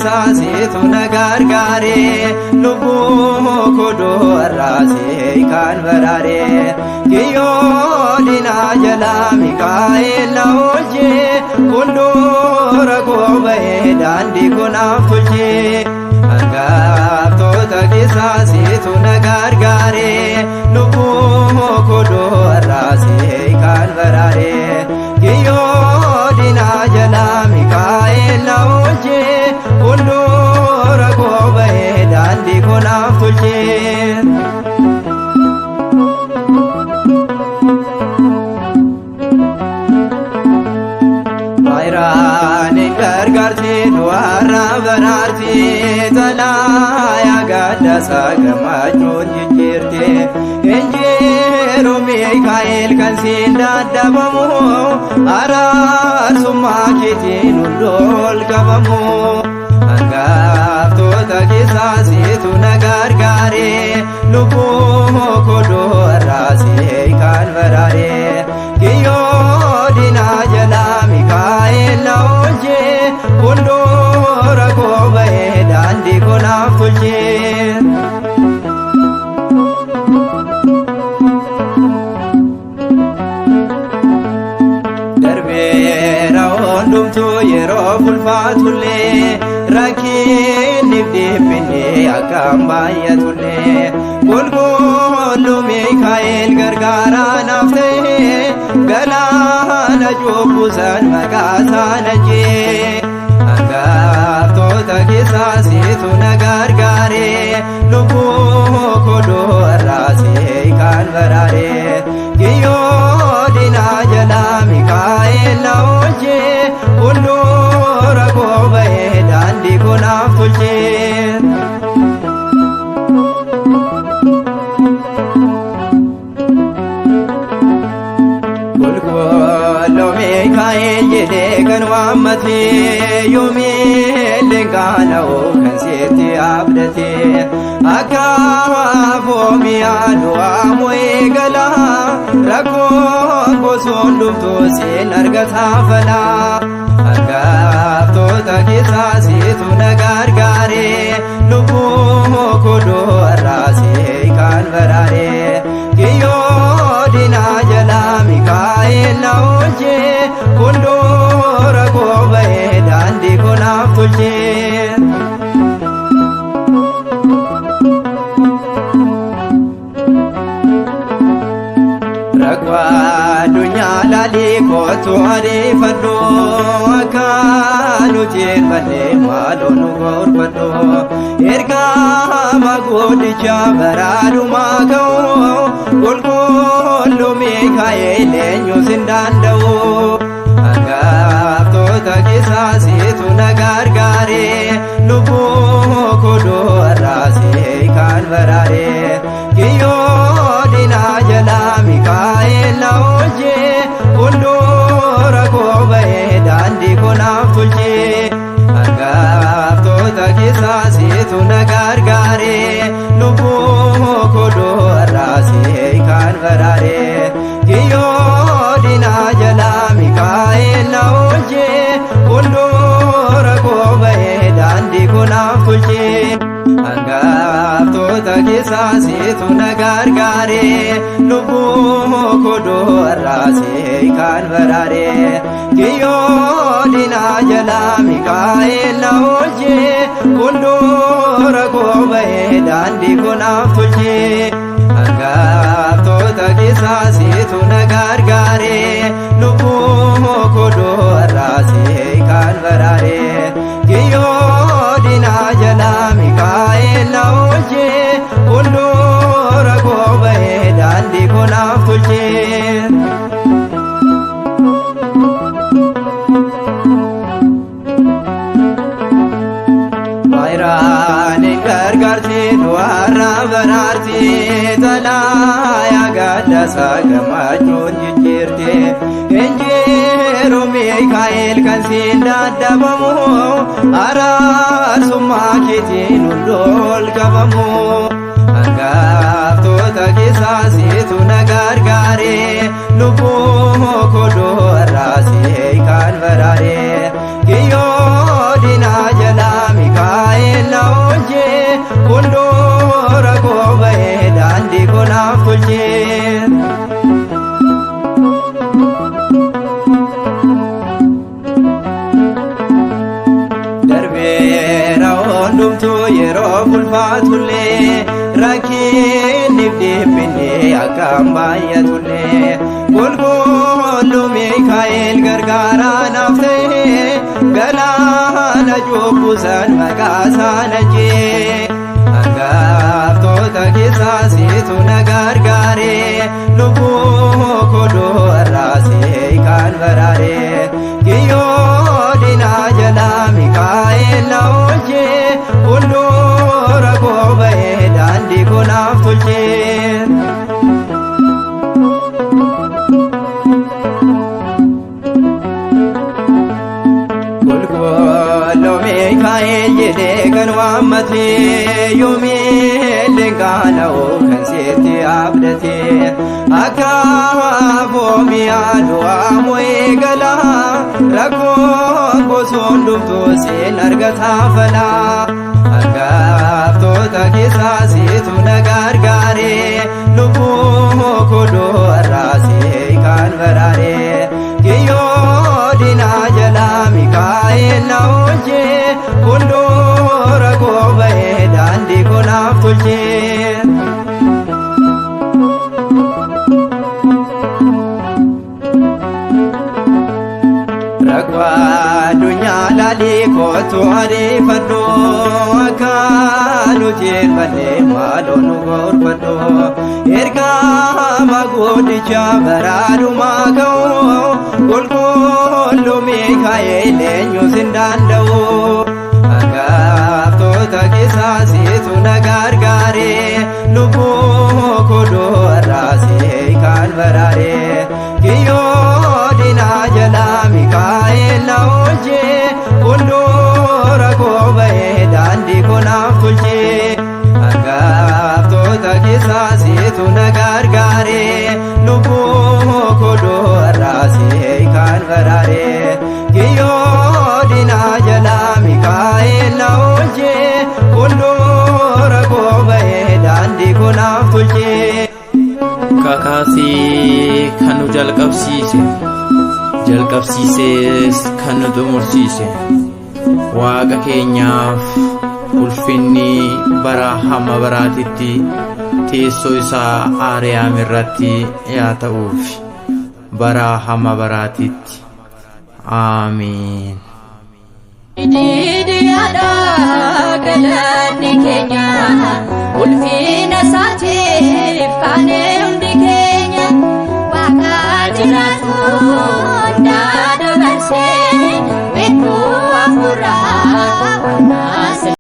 Saasitu nagargaare lubbuu kodoo arraasee kan baraare kiyyoo dinaa jalaa Mikaa'el na oolchee fuuldura koo bahee daandii konaaf tolchee hangaaftoota keessaasitu nagargaare lubbuu kodoo arraasee kan baraare kiyyoo dinaa jalaa Mikaa'el na oolchee fuuldura koo bahee daandii konaaf tolchee. Baay'inaan gargaartee du'aarraa baraartee talaayaa gaaddasaa gammachuun jijjiirtee injiiruu Mikaa'el kan siin dadhabamu araarsummaa keetiin hundool qabamu. Hangaaftoota keessaasitu nagargaare lubbuu kodoo arraasee kan baraare kiyyoo dinaa jalaa Mikaa'el na oolchee fuuldura koo bahee daandii konaaf tolchee. Darbeera hundumtuu yeroo ulfaatullee rakkinni dhiphinni akkam baay'atullee qulqulluu Mikaa'el gargaaraa naaf ta'ee galaana cubbusan maqaa sana jee hangaaftoota keessaasitu nagargaare lubbuu kodoo arraasee kan baraare kiyyoo dinaa jalaa Mikaa'el na oolchee fuuldura koo bahee daandii konaaf tolchee. Qulqulluu Mikaa'el jedhee kan waammatee yoomillee qaana'u kan sitti abdatee akka foomiyaa du'aa mo'ee galaa rakkoon gosoon dhuftuu siin argataa falaa. Hangaaftoota keessaasitu nagargaare lubbuu kodoo arraasee kan baraare kiyyoo dinaa jalaa Mikaa'el na oolchee fuuldura koo bahee daandii konaaf tolchee. Rakkoo addunyaa laalii kootu ariifadhu akka nuti elfannee maaloo nu gorfadhu ergaa guddicha baraadumaa ka'u qulqulluu Mikaa'el eenyus hin danda'u. Hangaaftoota keessaasitu nagargaare lubbuu kodoo arraasee kan baraare kiyyoo dinaa jalaa Mikaa'el na oolchee fuuldura koo bahee daandii konaaf tolchee. Hangaaftoota keessaasitu nagargaare lubbuu kodoo arraasee kan baraare kiyyoo dinaa jalaa Mikaa'el na oolchee fuuldura koo bahee daandii konaaf tolchee. Hangaaftoota keessaasitu nagargaare lubbuu kodoo arraasee kan baraare kiyyoo dinaa jalaa Mikaa'el na oolchee fuuldura koo bahee daandii konaaf tolchee. Hangaaftoota keessaasitu nagargaare lubbuu kodoo arraasee kan baraare kiyyoo dinaa jalaa Mikaa'el na oolchee fuuldura koo bahee daandii konaaf tolchee. Baay'inaan gargaartee du'aarraa baraarti talaya gadda sagamachuun jijjiirti injiru Mikaa'el kan siin dadhabamu araarsummaa keetiin hundol qabamu hangaftota keessaa siitu na gargaare lubbuu kodoo arraasee kan baraare kiyyoo dinaa jalaa Mikaa'el na oolchee hundoora koo ba'ee daandii koo naaf tolchee. Darbeera hundumtuu yeroo ulfaatullee rakkinni dhiphinni akkam baay'atullee qulqulluu Mikaa'el gargaaraa naaf ta'e galaana cubbusan maqaa sana jee hangaftota keessaa siitu na gargaare lubbuu kodoo arraasee kan baraare kiyyoo dinaa jalaa Mikaa'el na oolchee hundoora koo ba'ee daandii koo naaf tolchee. Qulqulluu Mikaa'el jedhee kan waammatee yoomillee gaana'oo kan seetti abdatee akka foomiyaa du'aa mo'ee galaa rakkoon bosoon dhuftuu siin argataa falaa hangaftota keessaa siitu na gargaare lubbuu kodoo arraasee kan baraare kiyyoo dinaa jalaa Mikaa'el na oolchee hundoora koo ba'ee daandii koo naaf tolchee. Rakkoo addunyaa laalii kootu ariifadhu akka nuti malee maaloo nu gorfadhu ergama guddicha baraarumaa ka'u qulqulluu Mikaa'el eenyus hin danda'u hangaftota keessaa siitu na gargaare lubbuu kodoo arraasee kan baraare kiyyoo dinaa jalaa Mikaa'el na oolchee hundoora koo ba'ee daandii koo naaf tolchee hangaftota keessaa siitu na gargaare lubbuu kodoo arraasee kan baraare kiyyoo dinaa jalaa Mikaa'el na oolchee hundoora koo ba'ee daandii koo naaf tolchee. Kakaasee kan nu jalqabsiises kan nu xumursiise waaqa keenyaaf ulfinni bara hamma baraatitti teessoo isaa Aariyaam irratti yaa ta'uuf bara hamma baraatitti aamiin. Didiyaadha galanni keenya ulfina isaatiif kan